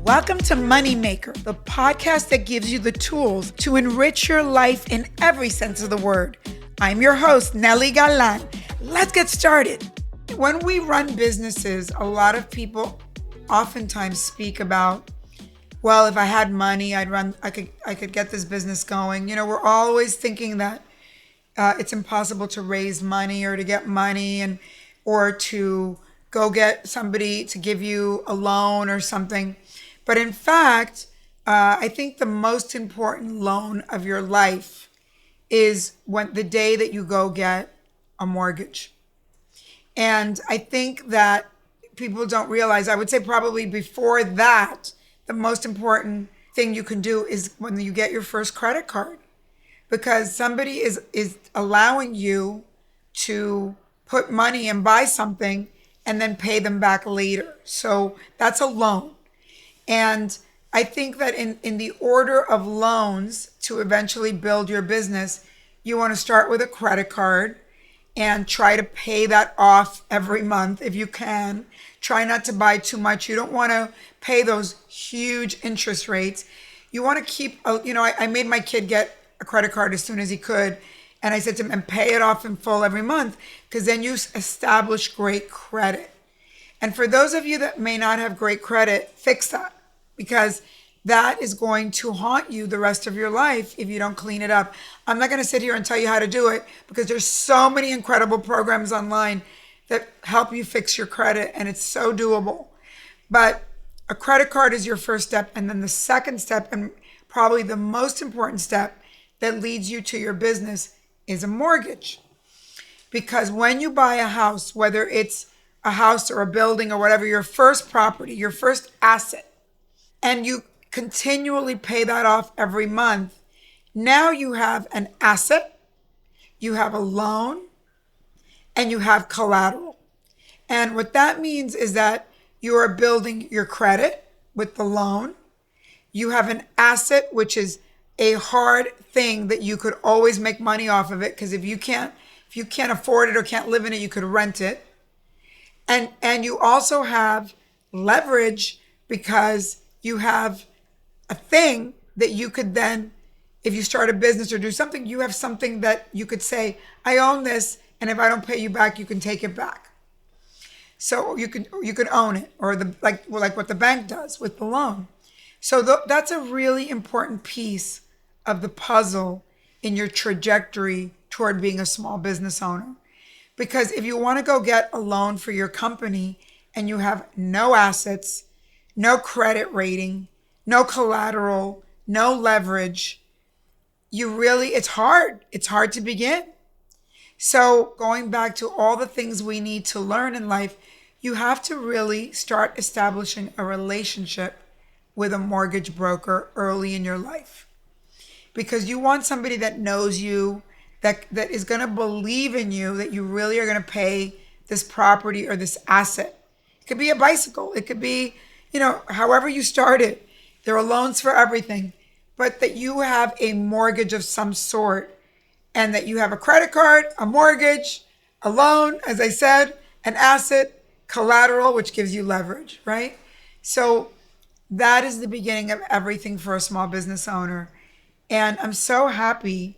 Welcome to Moneymaker, the podcast that gives you the tools to enrich your life in every sense of the word. I'm your host, Nely Galan. Let's get started. When we run businesses, a lot of people oftentimes speak about, well, if I had money, I could get this business going. You know, we're always thinking that it's impossible to raise money or to get money or to go get somebody to give you a loan or something. But in fact, I think the most important loan of your life is the day that you go get a mortgage. And I think that people don't realize, I would say probably before that, the most important thing you can do is when you get your first credit card, because somebody is allowing you to put money and buy something and then pay them back later. So that's a loan. And I think that in the order of loans to eventually build your business, you want to start with a credit card and try to pay that off every month if you can. Try not to buy too much. You don't want to pay those huge interest rates. You want to keep, I made my kid get a credit card as soon as he could. And I said to him, and pay it off in full every month, because then you establish great credit. And for those of you that may not have great credit, fix that, because that is going to haunt you the rest of your life if you don't clean it up. I'm not going to sit here and tell you how to do it, because there's so many incredible programs online that help you fix your credit, and it's so doable. But a credit card is your first step. And then the second step, and probably the most important step that leads you to your business, is a mortgage. Because when you buy a house, whether it's a house or a building or whatever, your first property, your first asset, and you continually pay that off every month, now you have an asset, you have a loan, and you have collateral. And what that means is that you are building your credit with the loan. You have an asset, which is a hard thing that you could always make money off of it, because if you can't afford it or can't live in it, you could rent it. And you also have leverage, because you have a thing that you could then, if you start a business or do something, you have something that you could say, I own this, and if I don't pay you back, you can take it back. So you could own it, or like what the bank does with the loan. So that's a really important piece of the puzzle in your trajectory toward being a small business owner. Because if you want to go get a loan for your company and you have no assets, no credit rating, no collateral, no leverage, it's hard. It's hard to begin. So going back to all the things we need to learn in life, you have to really start establishing a relationship with a mortgage broker early in your life. Because you want somebody that knows you, that is going to believe in you, that you really are going to pay this property or this asset. It could be a bicycle. It could be, however you start it. There are loans for everything. But that you have a mortgage of some sort, and that you have a credit card, a mortgage, a loan, as I said, an asset, collateral, which gives you leverage, right? So that is the beginning of everything for a small business owner. And I'm so happy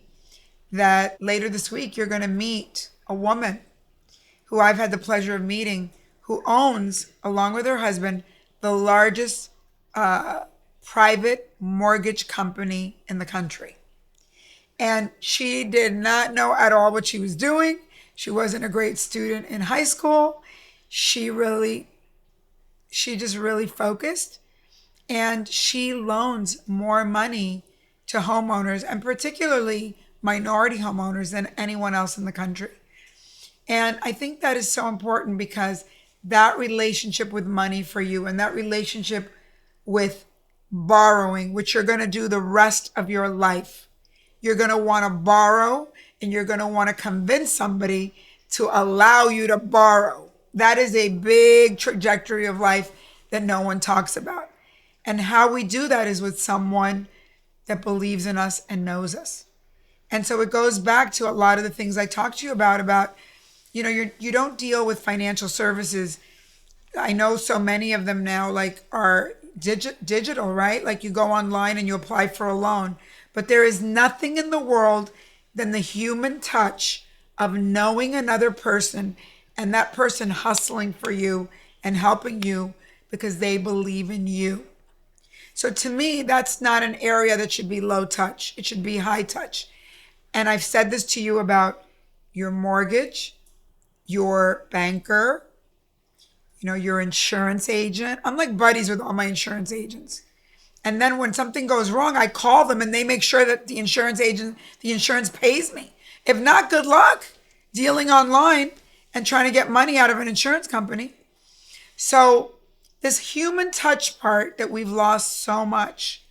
that later this week, you're going to meet a woman who I've had the pleasure of meeting, who owns, along with her husband, the largest private mortgage company in the country. And she did not know at all what she was doing. She wasn't a great student in high school. She just really focused, and she loans more money to homeowners, and particularly minority homeowners, than anyone else in the country. And I think that is so important, because that relationship with money for you, and that relationship with borrowing, which you're going to do the rest of your life. You're going to want to borrow, and you're going to want to convince somebody to allow you to borrow. That is a big trajectory of life that no one talks about. And how we do that is with someone that believes in us and knows us. And so it goes back to a lot of the things I talked to you about, you don't deal with financial services. I know so many of them now are digital, right? Like you go online and you apply for a loan. But there is nothing in the world than the human touch of knowing another person and that person hustling for you and helping you because they believe in you. So to me, that's not an area that should be low touch. It should be high touch. And I've said this to you about your mortgage, your banker, your insurance agent. I'm like buddies with all my insurance agents. And then when something goes wrong, I call them and they make sure that the insurance pays me. If not, good luck dealing online and trying to get money out of an insurance company. So this human touch part that we've lost so much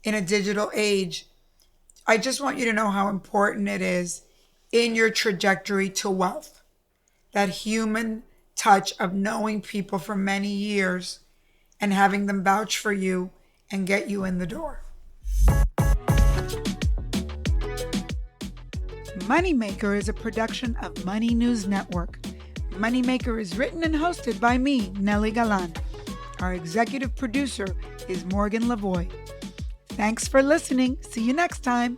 in a digital age, I just want you to know how important it is in your trajectory to wealth. That human touch of knowing people for many years and having them vouch for you and get you in the door. Moneymaker is a production of Money News Network. Moneymaker is written and hosted by me, Nely Galan. Our executive producer is Morgan Lavoie. Thanks for listening. See you next time.